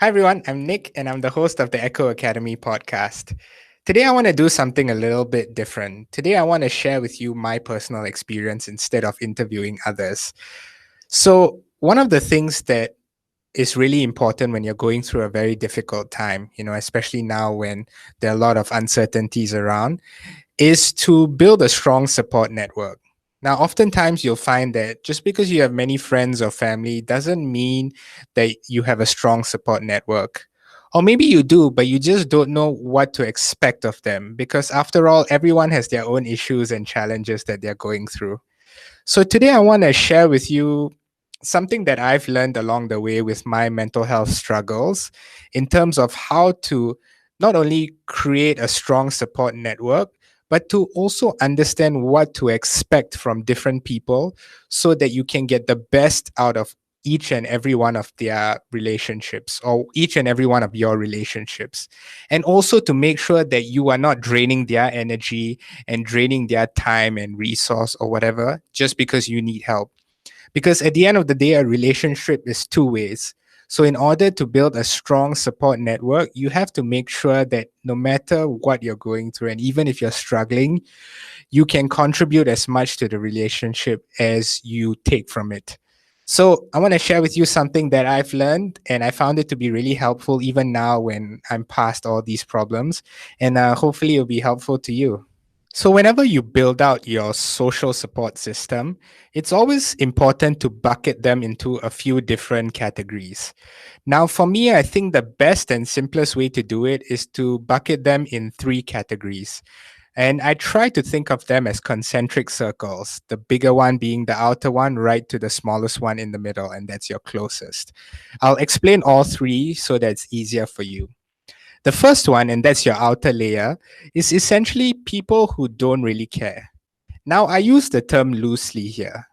Hi, everyone. I'm Nick, and I'm the host of the Ekho Academy Podcast. Today, I want to do something a little bit different. Today, I want to share with you my personal experience instead of interviewing others. So, one of the things that is really important when you're going through a very difficult time, especially now when there are a lot of uncertainties around, is to build a strong support network. Now, oftentimes you'll find that just because you have many friends or family doesn't mean that you have a strong support network. Or maybe you do, but you just don't know what to expect of them because, after all, everyone has their own issues and challenges that they're going through. So, today I want to share with you something that I've learned along the way with my mental health struggles in terms of how to not only create a strong support network, but to also understand what to expect from different people so that you can get the best out of each and every one of their relationships or each and every one of your relationships. And also to make sure that you are not draining their energy and draining their time and resource or whatever just because you need help. Because at the end of the day, a relationship is two ways. So, in order to build a strong support network, you have to make sure that no matter what you're going through, and even if you're struggling, you can contribute as much to the relationship as you take from it. So, I want to share with you something that I've learned, and I found it to be really helpful even now when I'm past all these problems. And hopefully, it'll be helpful to you. So, whenever you build out your social support system, it's always important to bucket them into a few different categories. Now, for me, I think the best and simplest way to do it is to bucket them in three categories. And I try to think of them as concentric circles, the bigger one being the outer one, right to the smallest one in the middle, and that's your closest. I'll explain all three so that it's easier for you. The first one, and that's your outer layer, is essentially people who don't really care. Now, I use the term loosely here.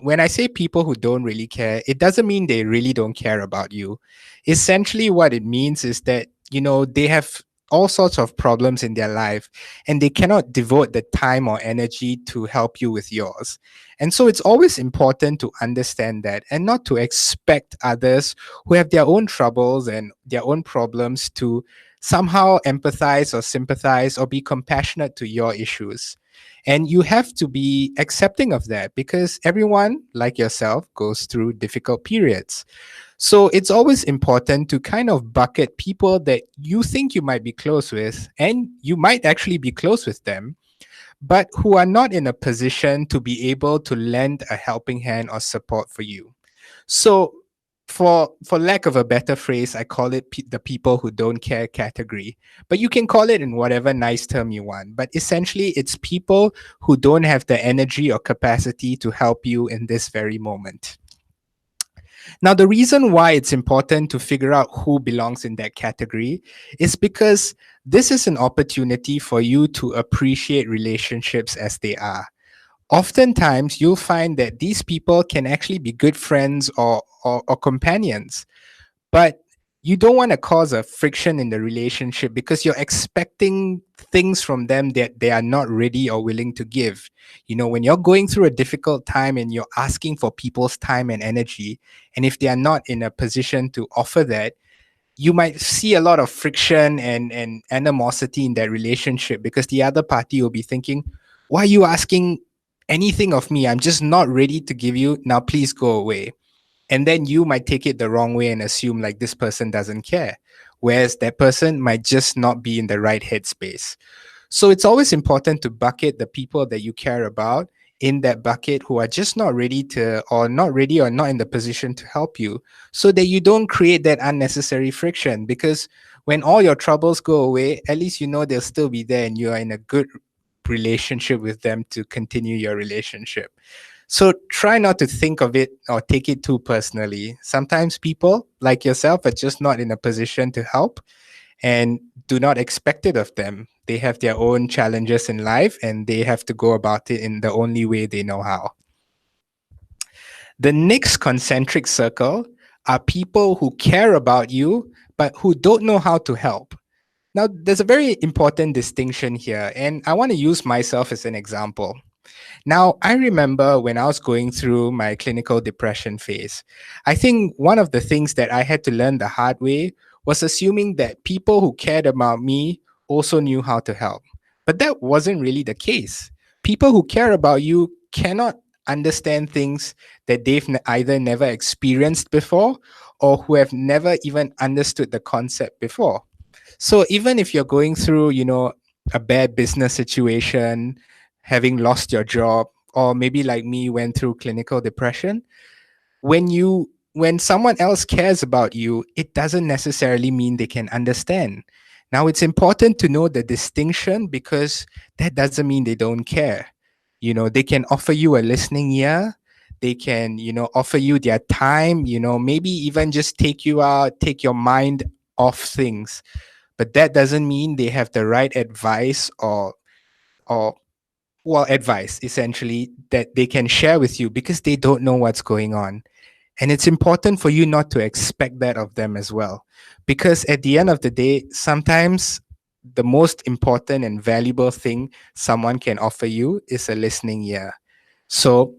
When I say people who don't really care, it doesn't mean they really don't care about you. Essentially, what it means is that, they have all sorts of problems in their life and they cannot devote the time or energy to help you with yours. And so it's always important to understand that and not to expect others who have their own troubles and their own problems to somehow empathize or sympathize or be compassionate to your issues. And you have to be accepting of that because everyone, like yourself, goes through difficult periods. So it's always important to kind of bucket people that you think you might be close with, and you might actually be close with them, but who are not in a position to be able to lend a helping hand or support for you. So for lack of a better phrase, I call it the people who don't care category. But you can call it in whatever nice term you want. But essentially, it's people who don't have the energy or capacity to help you in this very moment. Now, the reason why it's important to figure out who belongs in that category is because this is an opportunity for you to appreciate relationships as they are. Oftentimes, you'll find that these people can actually be good friends or companions, but you don't want to cause a friction in the relationship because you're expecting things from them that they are not ready or willing to give. When you're going through a difficult time and you're asking for people's time and energy, and if they are not in a position to offer that, you might see a lot of friction and animosity in that relationship because the other party will be thinking, why are you asking anything of me? I'm just not ready to give you. Now, please go away. And then you might take it the wrong way and assume like this person doesn't care, whereas that person might just not be in the right headspace. So it's always important to bucket the people that you care about in that bucket who are just not ready to, or not ready or not in the position to help you, so that you don't create that unnecessary friction. Because when all your troubles go away, at least you know they'll still be there and you are in a good relationship with them to continue your relationship. So try not to think of it or take it too personally. Sometimes people like yourself are just not in a position to help, and do not expect it of them. They have their own challenges in life and they have to go about it in the only way they know how. The next concentric circle are people who care about you but who don't know how to help. Now, there's a very important distinction here, and I want to use myself as an example. Now, I remember when I was going through my clinical depression phase, I think one of the things that I had to learn the hard way was assuming that people who cared about me also knew how to help. But that wasn't really the case. People who care about you cannot understand things that they've either never experienced before or who have never even understood the concept before. So even if you're going through, a bad business situation, having lost your job, or maybe like me went through clinical depression, when someone else cares about you, it doesn't necessarily mean they can understand. Now it's important to know the distinction, because that doesn't mean they don't care. They can offer you a listening ear. They can, offer you their time, maybe even just take you out, take your mind off things. But that doesn't mean they have the right advice, or well, advice essentially, that they can share with you, because they don't know what's going on. And it's important for you not to expect that of them as well. Because at the end of the day, sometimes the most important and valuable thing someone can offer you is a listening ear. So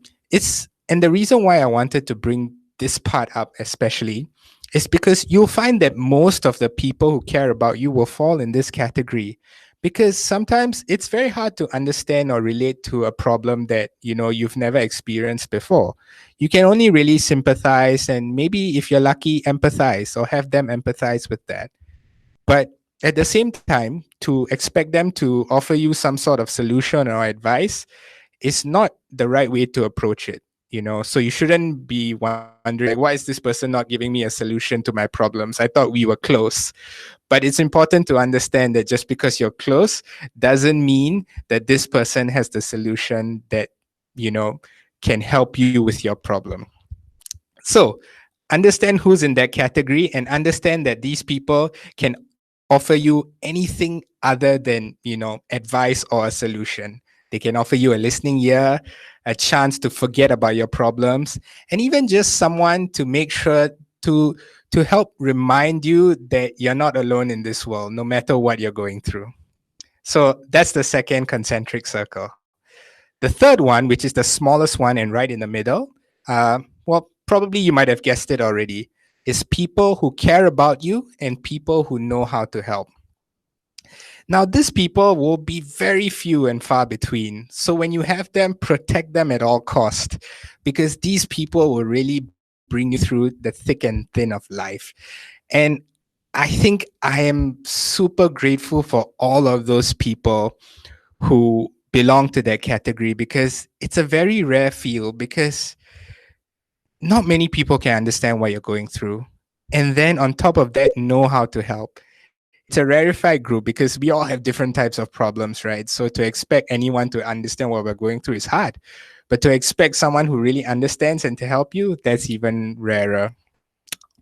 and the reason why I wanted to bring this part up, especially, is because you'll find that most of the people who care about you will fall in this category. Because sometimes it's very hard to understand or relate to a problem that you've never experienced before. You can only really sympathize, and maybe if you're lucky, empathize, or have them empathize with that. But at the same time, to expect them to offer you some sort of solution or advice is not the right way to approach it. So you shouldn't be wondering, like, why is this person not giving me a solution to my problems? I thought we were close. But it's important to understand that just because you're close doesn't mean that this person has the solution that you know can help you with your problem. So understand who's in that category, and understand that these people can offer you anything other than, advice or a solution. They can offer you a listening ear, a chance to forget about your problems, and even just someone to make sure to to help remind you that you're not alone in this world, no matter what you're going through. So that's the second concentric circle. The third one, which is the smallest one and right in the middle, well, probably you might have guessed it already, is people who care about you and people who know how to help. Now, these people will be very few and far between. So when you have them, protect them at all cost, because these people will really bring you through the thick and thin of life. And I think I am super grateful for all of those people who belong to that category, because it's a very rare field, because not many people can understand what you're going through. And then on top of that, know how to help. It's a rarefied group, because we all have different types of problems, right? So to expect anyone to understand what we're going through is hard. But to expect someone who really understands and to help you, that's even rarer.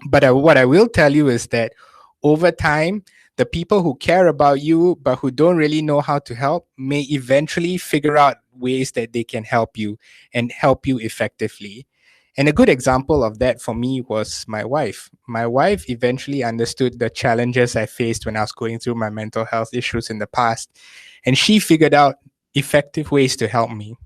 But what I will tell you is that over time, the people who care about you but who don't really know how to help may eventually figure out ways that they can help you, and help you effectively. And a good example of that for me was my wife. My wife eventually understood the challenges I faced when I was going through my mental health issues in the past. And she figured out effective ways to help me.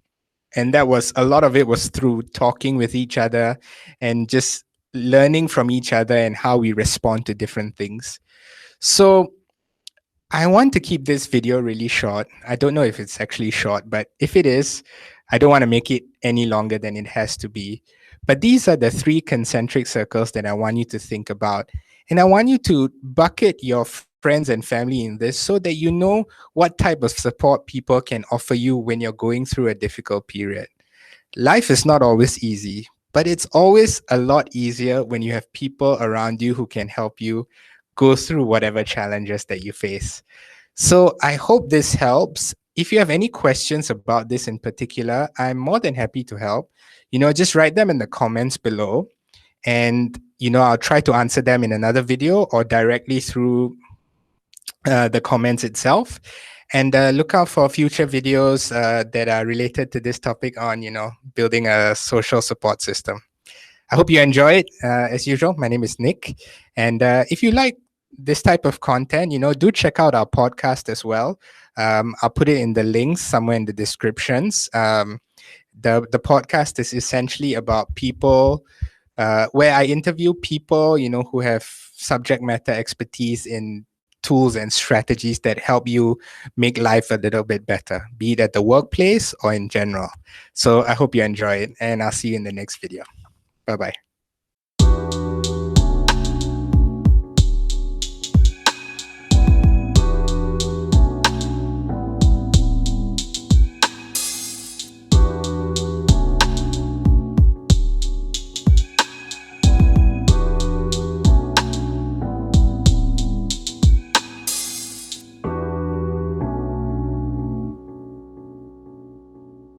And that was a lot of it was through talking with each other and just learning from each other and how we respond to different things. So I want to keep this video really short. I don't know if it's actually short, but if it is, I don't want to make it any longer than it has to be. But these are the three concentric circles that I want you to think about. And I want you to bucket your friends and family in this, so that you know what type of support people can offer you when you're going through a difficult period. Life is not always easy, but it's always a lot easier when you have people around you who can help you go through whatever challenges that you face. So I hope this helps. If you have any questions about this in particular, I'm more than happy to help. Just write them in the comments below, and I'll try to answer them in another video or directly through the comments itself. And look out for future videos that are related to this topic on, building a social support system. I hope you enjoy it. As usual, my name is Nick. And if you like this type of content, do check out our podcast as well. I'll put it in the links somewhere in the descriptions. The podcast is essentially about people where I interview people, who have subject matter expertise in tools and strategies that help you make life a little bit better, be it at the workplace or in general. So I hope you enjoy it, and I'll see you in the next video. Bye bye.